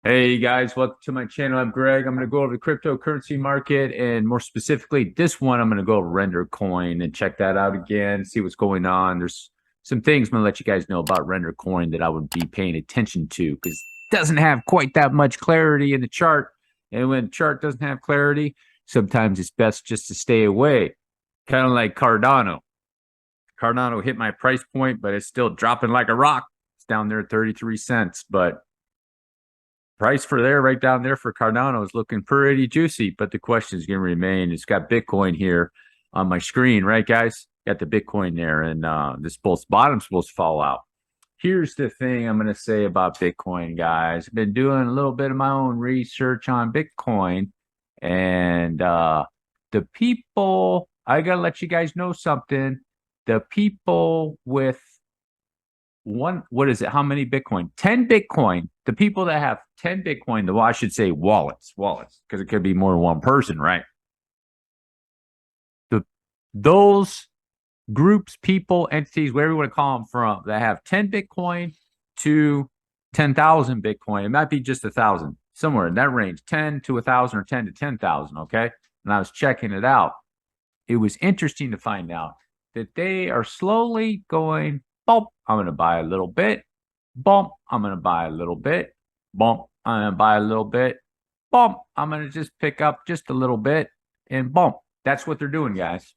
Hey guys, welcome to my channel. I'm Greg. I'm going to go over the cryptocurrency market, and more specifically, this one, I'm going to go over Render Coin and check that out again, see what's going on. There's some things I'm going to let you guys know about Render Coin that I would be paying attention to because it doesn't have quite that much clarity in the chart. And when the chart doesn't have clarity, sometimes it's best just to stay away. Kind of like Cardano. Cardano hit my price point, but it's still dropping like a rock. It's down there at 33 cents, but price for there, right down there for Cardano is looking pretty juicy, but the question is going to remain. It's got Bitcoin here on my screen, right, guys? Got the Bitcoin there, and this bottom's supposed to fall out. Here's the thing I'm going to say about Bitcoin, guys. I've been doing a little bit of my own research on Bitcoin, and the people, I got to let you guys know something. The people with what is it? How many Bitcoin? 10 Bitcoin. The people that have 10 Bitcoin, I should say wallets, because it could be more than one person, right? Those groups, people, entities, whatever you want to call them, from that have 10 Bitcoin to 10,000 Bitcoin. It might be just 1,000, somewhere in that range, 10 to 1,000 or 10 to 10,000. Okay. And I was checking it out. It was interesting to find out that they are slowly going, bump, I'm going to buy a little bit. Bump, I'm going to buy a little bit. Bump, I'm going to buy a little bit. Bump, I'm going to just pick up just a little bit and bump. That's what they're doing, guys.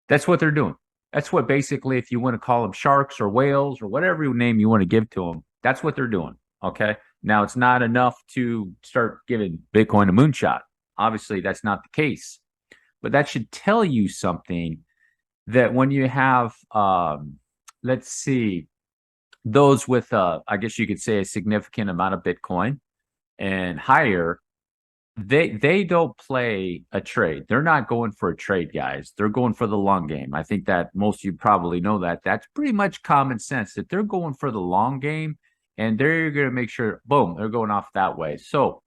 That's what they're doing. That's what basically, if you want to call them sharks or whales or whatever name you want to give to them, that's what they're doing. Okay. Now, it's not enough to start giving Bitcoin a moonshot. Obviously, that's not the case. But that should tell you something that when you have, let's see, those with, I guess you could say, a significant amount of Bitcoin and higher, they don't play a trade. They're not going for a trade, guys. They're going for the long game. I think that most of you probably know that. That's pretty much common sense that they're going for the long game, and they're going to make sure, boom, they're going off that way. So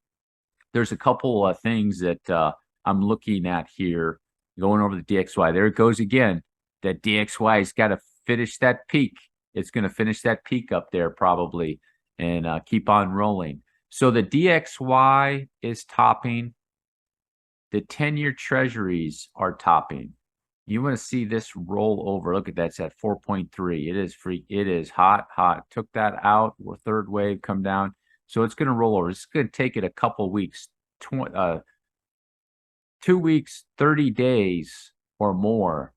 there's a couple of things that I'm looking at here, going over the DXY. There it goes again. That DXY has got to finish that peak. It's going to finish that peak up there probably and keep on rolling. So the DXY is topping. The 10-year treasuries are topping. You want to see this roll over. Look at that. It's at 4.3. It is free. It is hot, hot. Took that out. We're third wave come down. So it's going to roll over. It's going to take it a couple weeks, 2 weeks, 30 days or more.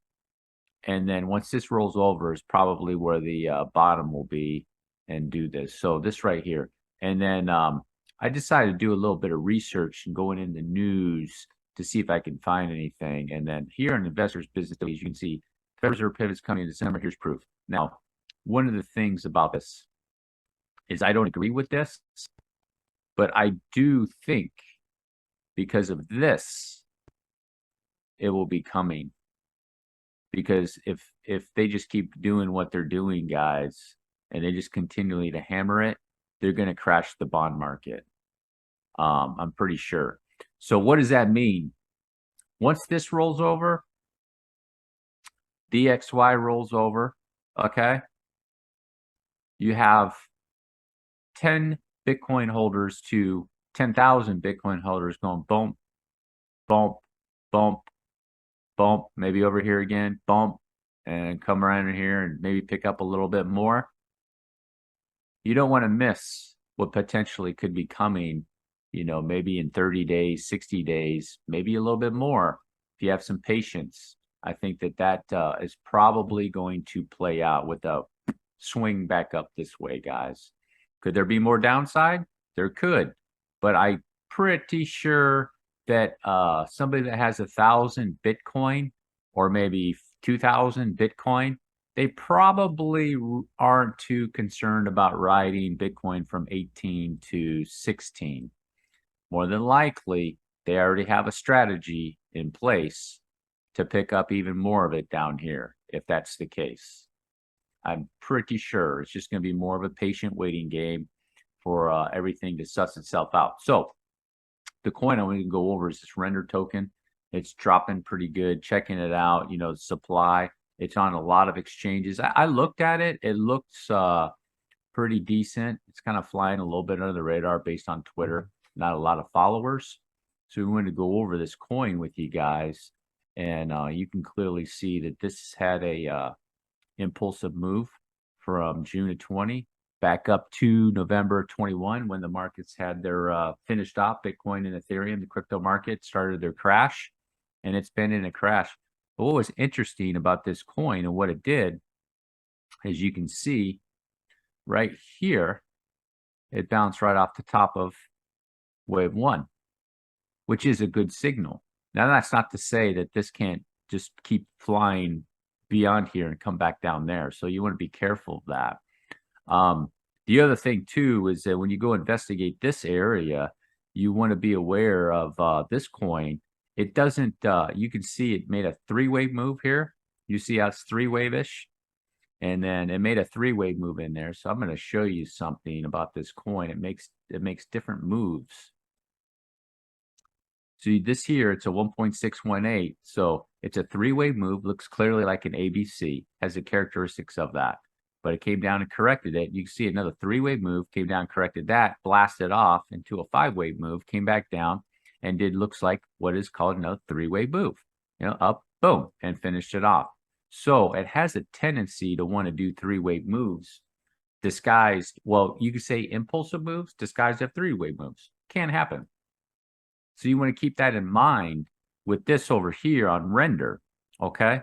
And then once this rolls over is probably where the bottom will be and do this. So this right here. And then I decided to do a little bit of research and going in the news to see if I can find anything. And then here on Investors Business Days, you can see Federal Reserve pivots coming in December. Here's proof. Now, one of the things about this is I don't agree with this, but I do think because of this, it will be coming. Because if they just keep doing what they're doing, guys, and they just continually to hammer it, they're going to crash the bond market. I'm pretty sure. So what does that mean? Once this rolls over, DXY rolls over, okay? You have 10 Bitcoin holders to 10,000 Bitcoin holders going bump, bump, bump, bump, maybe over here again, bump, and come around in here and maybe pick up a little bit more. You don't want to miss what potentially could be coming, maybe in 30 days, 60 days, maybe a little bit more. If you have some patience, I think that is probably going to play out with a swing back up this way, guys. Could there be more downside? There could, but I'm pretty sure that somebody that has 1,000 Bitcoin or maybe 2,000 Bitcoin, they probably aren't too concerned about riding Bitcoin from 18 to 16. More than likely, they already have a strategy in place to pick up even more of it down here, if that's the case. I'm pretty sure it's just going to be more of a patient waiting game for everything to suss itself out. So the coin I'm going to go over is this render token. It's dropping pretty good. Checking it out, the supply. It's on a lot of exchanges. I looked at it. It looks pretty decent. It's kind of flying a little bit under the radar based on Twitter. Not a lot of followers. So we wanted to go over this coin with you guys. And you can clearly see that this had a impulsive move from June of 20 back up to November 21 when the markets had their finished off. Bitcoin and Ethereum, the crypto market, started their crash, and it's been in a crash. But what was interesting about this coin and what it did, as you can see right here, it bounced right off the top of wave one, which is a good signal. Now, that's not to say that this can't just keep flying beyond here and come back down there. So you want to be careful of that. The other thing too is that when you go investigate this area, you want to be aware of this coin. It doesn't, you can see it made a three-wave move here. You see how it's three-wave-ish? And then it made a three-wave move in there. So I'm going to show you something about this coin. It makes different moves. So this here, it's a 1.618. So it's a three-wave move, looks clearly like an ABC, has the characteristics of that. But it came down and corrected it. You can see another three-wave move, came down, corrected that, blasted off into a five-wave move, came back down, and looks like what is called another three-wave move. Up, boom, and finished it off. So it has a tendency to want to do three-wave moves disguised. Well, you could say impulsive moves disguised as three-wave moves. Can't happen. So you want to keep that in mind with this over here on render, okay?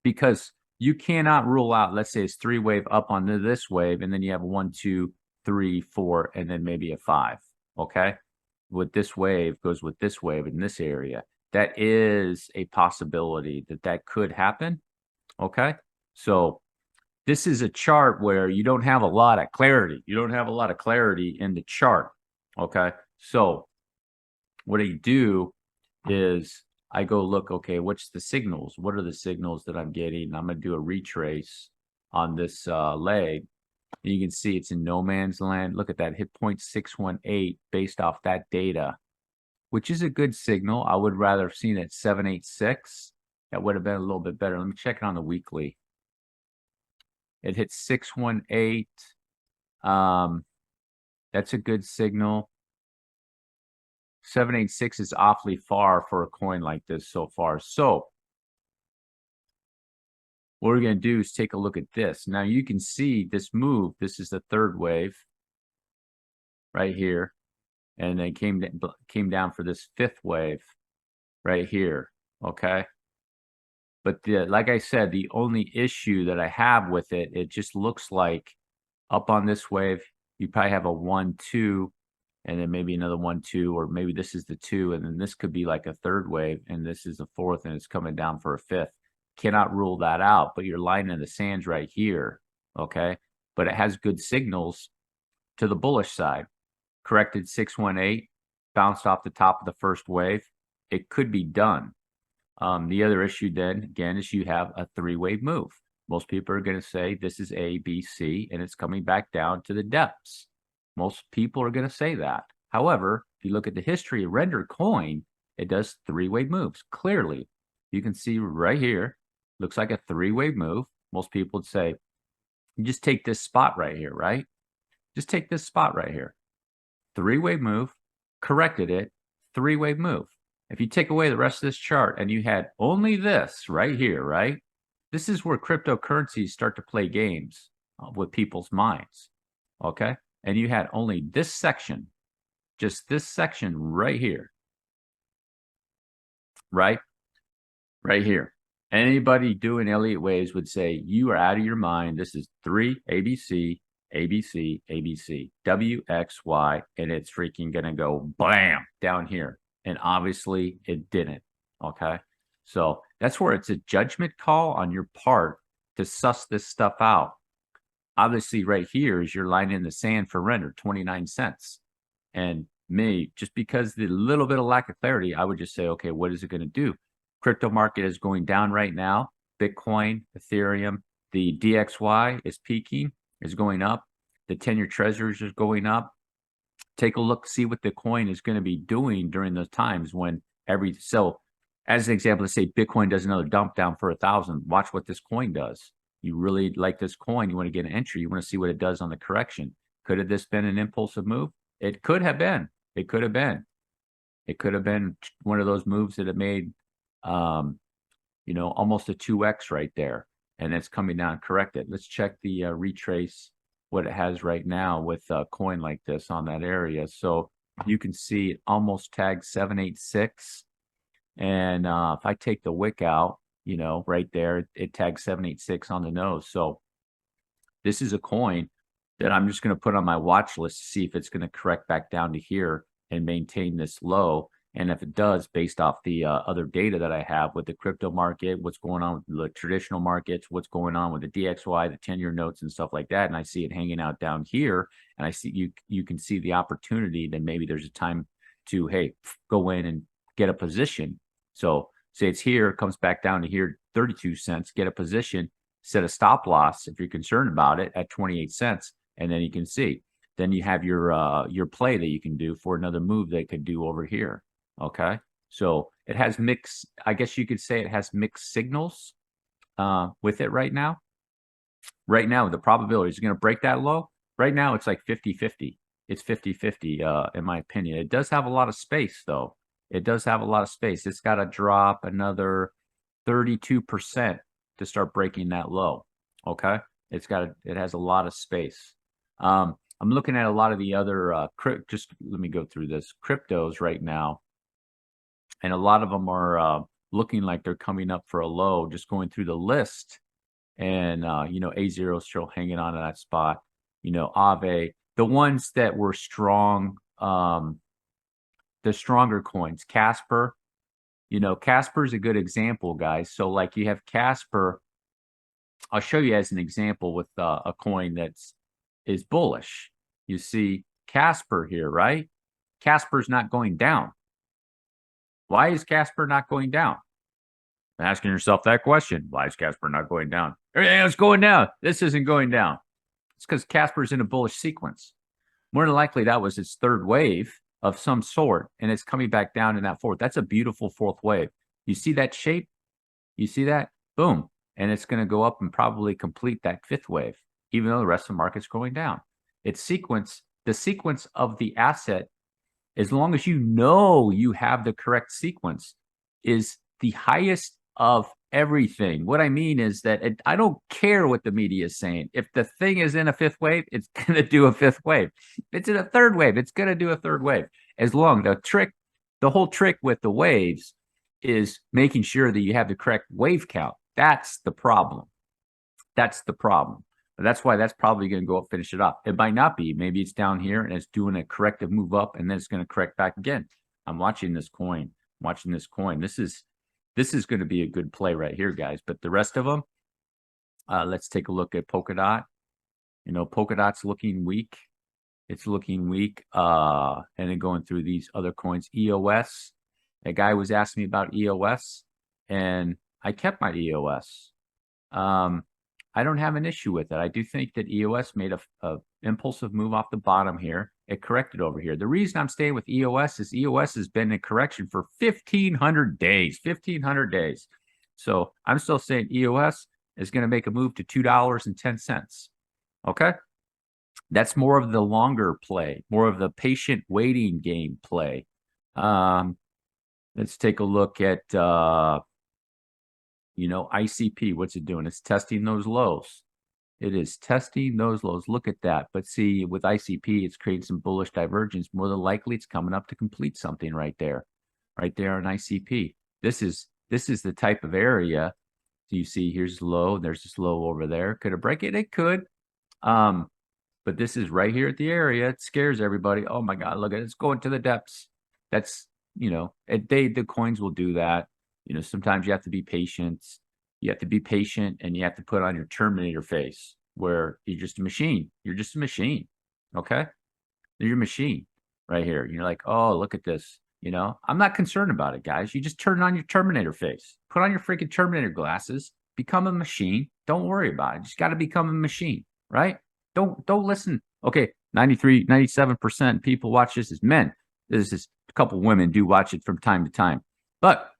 Because you cannot rule out, let's say it's three-wave up onto this wave, and then you have 1, 2, 3, 4, and then maybe a 5, okay? With this wave goes with this wave in this area. That is a possibility that could happen, okay? So this is a chart where you don't have a lot of clarity. You don't have a lot of clarity in the chart, okay? So what I do is I go look, okay, what's the signals? What are the signals that I'm getting? I'm going to do a retrace on this leg. And you can see it's in no man's land. Look at that, hit 0.618 based off that data, which is a good signal. I would rather have seen it 786. That would have been a little bit better. Let me check it on the weekly. It hit 618. That's a good signal. 786 is awfully far for a coin like this so far. So what we're going to do is take a look at this. Now you can see this move. This is the third wave right here. And then came down for this fifth wave right here. Okay. But like I said, the only issue that I have with it, it just looks like up on this wave, you probably have a 1, 2, and then maybe another 1, 2, or maybe this is the 2, and then this could be like a third wave, and this is the fourth, and it's coming down for a fifth. Cannot rule that out, but you're line in the sands right here, okay? But it has good signals to the bullish side. Corrected 618, bounced off the top of the first wave. It could be done. The other issue then, again, is you have a three-wave move. Most people are going to say this is A, B, C, and it's coming back down to the depths. Most people are going to say that. However, if you look at the history of render coin, it does three-wave moves. Clearly, you can see right here, looks like a three-wave move. Most people would say, you just take this spot right here, right? Just take this spot right here. Three-wave move, corrected it, three-wave move. If you take away the rest of this chart and you had only this right here, right? This is where cryptocurrencies start to play games with people's minds, okay? And you had only this section, just this section right here, right? Right here. Anybody doing Elliott waves would say, you are out of your mind. This is 3 ABC, ABC, ABC, W, X, Y, and it's freaking going to go blam down here. And obviously it didn't, okay? So that's where it's a judgment call on your part to suss this stuff out. Obviously right here is your line in the sand for render, 29 cents. And me, just because the little bit of lack of clarity, I would just say, okay, what is it going to do? Crypto market is going down right now. Bitcoin, Ethereum, the DXY is peaking, is going up. The 10-year treasuries is going up. Take a look, see what the coin is going to be doing during those times when so as an example, let's say Bitcoin does another dump down for 1,000. Watch what this coin does. You really like this coin. You want to get an entry. You want to see what it does on the correction. Could have this been an impulsive move? It could have been. It could have been. It could have been one of those moves that it made, almost a 2x right there. And it's coming down corrected. Let's check the retrace what it has right now with a coin like this on that area. So you can see it almost tagged 786. And if I take the wick out, right there, it tags 786 on the nose. So this is a coin that I'm just going to put on my watch list to see if it's going to correct back down to here and maintain this low. And if it does, based off the other data that I have with the crypto market, what's going on with the traditional markets, what's going on with the DXY, the 10-year notes and stuff like that, and I see it hanging out down here, and I see you can see the opportunity, then maybe there's a time to, hey, go in and get a position. So say it's here, comes back down to here, 32 cents, get a position, set a stop loss if you're concerned about it at 28 cents, and then you can see. Then you have your play that you can do for another move that could do over here. Okay, so it has mixed, I guess you could say it has mixed signals with it right now. Right now, the probability is going to break that low. Right now, it's like 50-50. It's 50-50 in my opinion. It does have a lot of space, though. It does have a lot of space. It's got to drop another 32% to start breaking that low. Okay, it has a lot of space. I'm looking at a lot of the other just let me go through this cryptos right now. And a lot of them are looking like they're coming up for a low, just going through the list. And, A0 is still hanging on to that spot. Aave, the ones that were strong, the stronger coins, Casper, Casper is a good example, guys. So like you have Casper, I'll show you as an example with a coin is bullish. You see Casper here, right? Casper's not going down. Why is Casper not going down? Asking yourself that question. Why is Casper not going down? Everything else going down. This isn't going down. It's because Casper's in a bullish sequence. More than likely, that was its third wave of some sort, and it's coming back down in that fourth. That's a beautiful fourth wave. You see that shape? You see that? Boom. And it's going to go up and probably complete that fifth wave, even though the rest of the market's going down. It's the sequence of the asset, as long as you have the correct sequence, is the highest of everything. What I mean is that I don't care what the media is saying. If the thing is in a fifth wave, it's going to do a fifth wave. If it's in a third wave, it's going to do a third wave. The whole trick with the waves is making sure that you have the correct wave count. That's the problem. That's the problem. But that's why that's probably going to go up, finish it up. It might not be. Maybe it's down here and it's doing a corrective move up, and then it's going to correct back again. I'm watching this coin. This is going to be a good play right here, guys. But the rest of them, let's take a look at Polkadot. Polkadot's looking weak. It's looking weak. And then going through these other coins, EOS. A guy was asking me about EOS, and I kept my EOS. I don't have an issue with it. I do think that EOS made a impulsive move off the bottom here. It corrected over here. The reason I'm staying with EOS is EOS has been in correction for 1,500 days. 1,500 days. So I'm still saying EOS is going to make a move to $2.10. Okay? That's more of the longer play, more of the patient waiting game play. Let's take a look at ICP, what's it doing? It's testing those lows. It is testing those lows. Look at that. But see, with ICP, it's creating some bullish divergence. More than likely, it's coming up to complete something right there on ICP. This is the type of area. So you see, here's low. There's this low over there. Could it break it? It could. But this is right here at the area. It scares everybody. Oh my God, look at it. It's going to the depths. That's, the coins will do that. Sometimes you have to be patient. You have to be patient, and you have to put on your Terminator face, where you're just a machine. You're just a machine. Okay? You're a machine right here. You're like, oh, look at this. I'm not concerned about it, guys. You just turn on your Terminator face. Put on your freaking Terminator glasses. Become a machine. Don't worry about it. You just got to become a machine, right? Don't listen. Okay, 97% people watch this as men. This is a couple women do watch it from time to time. But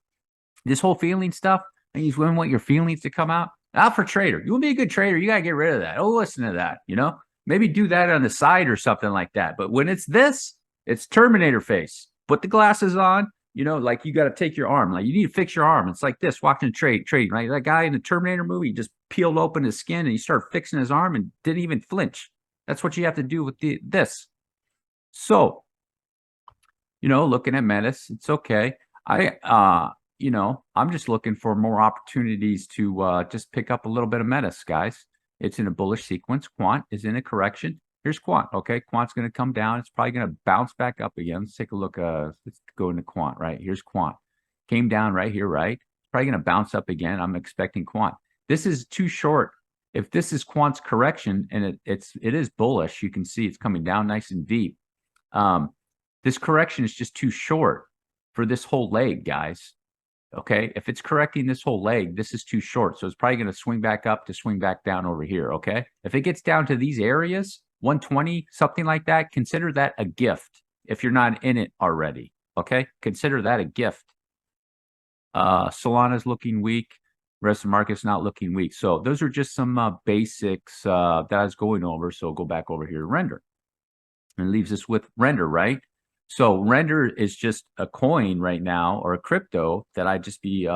this whole feeling stuff, these women want your feelings to come out. Not for trader. You want to be a good trader, you got to get rid of that. Oh, listen to that. Maybe do that on the side or something like that. But when it's this, it's Terminator face. Put the glasses on. Like you got to take your arm. Like you need to fix your arm. It's like this, watching trading, right? That guy in the Terminator movie just peeled open his skin and he started fixing his arm and didn't even flinch. That's what you have to do with this. So, looking at Metis, it's okay. I'm just looking for more opportunities to just pick up a little bit of Metis, guys. It's in a bullish sequence. Quant is in a correction. Here's Quant. Okay, Quant's going to come down. It's probably going to bounce back up again. Let's take a look. Let's go into Quant. Right here's Quant. Came down right here. Right. It's probably going to bounce up again. I'm expecting Quant. This is too short. If this is Quant's correction and it is bullish, you can see it's coming down nice and deep. This correction is just too short for this whole leg, guys. Okay, if it's correcting this whole leg, this is too short. So it's probably going to swing back up to swing back down over here. Okay, if it gets down to these areas, 120, something like that, consider that a gift if you're not in it already. Okay, consider that a gift. Solana's looking weak. The rest of the market's not looking weak. So those are just some basics that I was going over. So go back over here to render. And it leaves us with render, right? So render is just a coin right now, or a crypto, that I just be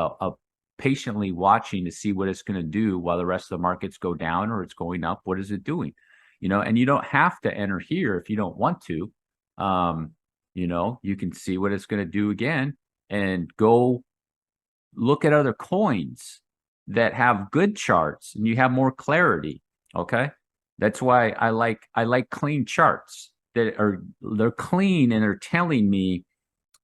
patiently watching to see what it's going to do while the rest of the markets go down or it's going up. What is it doing? And you don't have to enter here if you don't want to. You can see what it's going to do again and go look at other coins that have good charts and you have more clarity. Okay, that's why I like clean charts. They're clean and they're telling me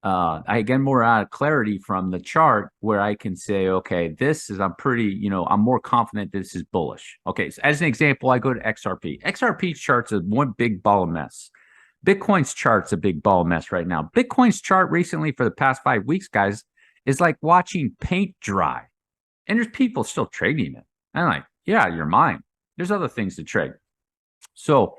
I get more out of clarity from the chart where I can say, okay, I'm more confident this is bullish. Okay, so as an example, I go to XRP. XRP's chart's a one big ball of mess. Bitcoin's chart's a big ball of mess right now. Bitcoin's chart recently for the past 5 weeks, guys, is like watching paint dry. And there's people still trading it. I'm like, yeah, you're mine. There's other things to trade. So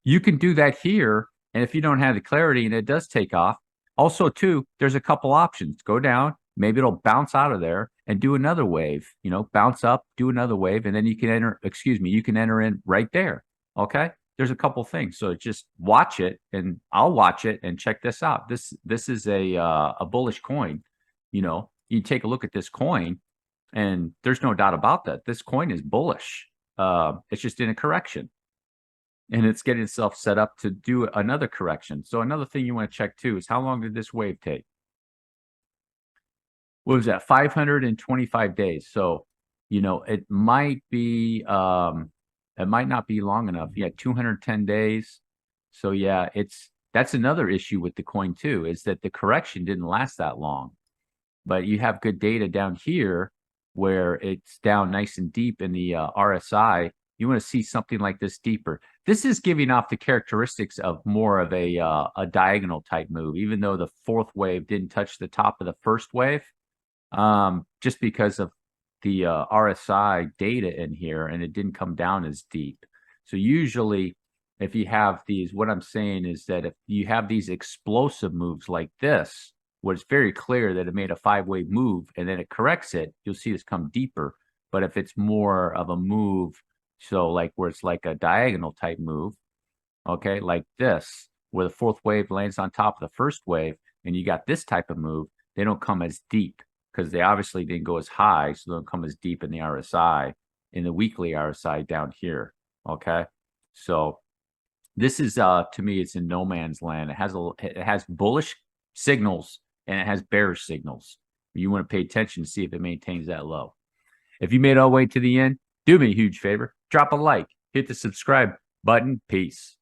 you can do that here. And if you don't have the clarity and it does take off, also too, there's a couple options. Go down, maybe it'll bounce out of there and do another wave, bounce up, do another wave. And then you can enter in right there. Okay. There's a couple things. So just watch it and I'll watch it and check this out. This is a bullish coin. You take a look at this coin and there's no doubt about that. This coin is bullish. It's just in a correction. And it's getting itself set up to do another correction. So another thing you want to check too is how long did this wave take? What was that? 525 days. So, it might be, it might not be long enough. Yeah, 210 days. So yeah, that's another issue with the coin too, is that the correction didn't last that long. But you have good data down here where it's down nice and deep in the RSI. You want to see something like this deeper. This is giving off the characteristics of more of a diagonal type move, even though the fourth wave didn't touch the top of the first wave, just because of the RSI data in here, and it didn't come down as deep. So usually if you have these, what I'm saying is that if you have these explosive moves like this, where it's very clear that it made a 5-wave move and then it corrects it, you'll see this come deeper. But if it's more of a move, so like where it's like a diagonal type move, okay, like this, where the fourth wave lands on top of the first wave, and you got this type of move, they don't come as deep because they obviously didn't go as high, so they don't come as deep in the RSI, in the weekly RSI down here, okay? So this is, to me, it's in no man's land. It has bullish signals and it has bearish signals. You want to pay attention to see if it maintains that low. If you made it all the way to the end, do me a huge favor. Drop a like. Hit the subscribe button. Peace.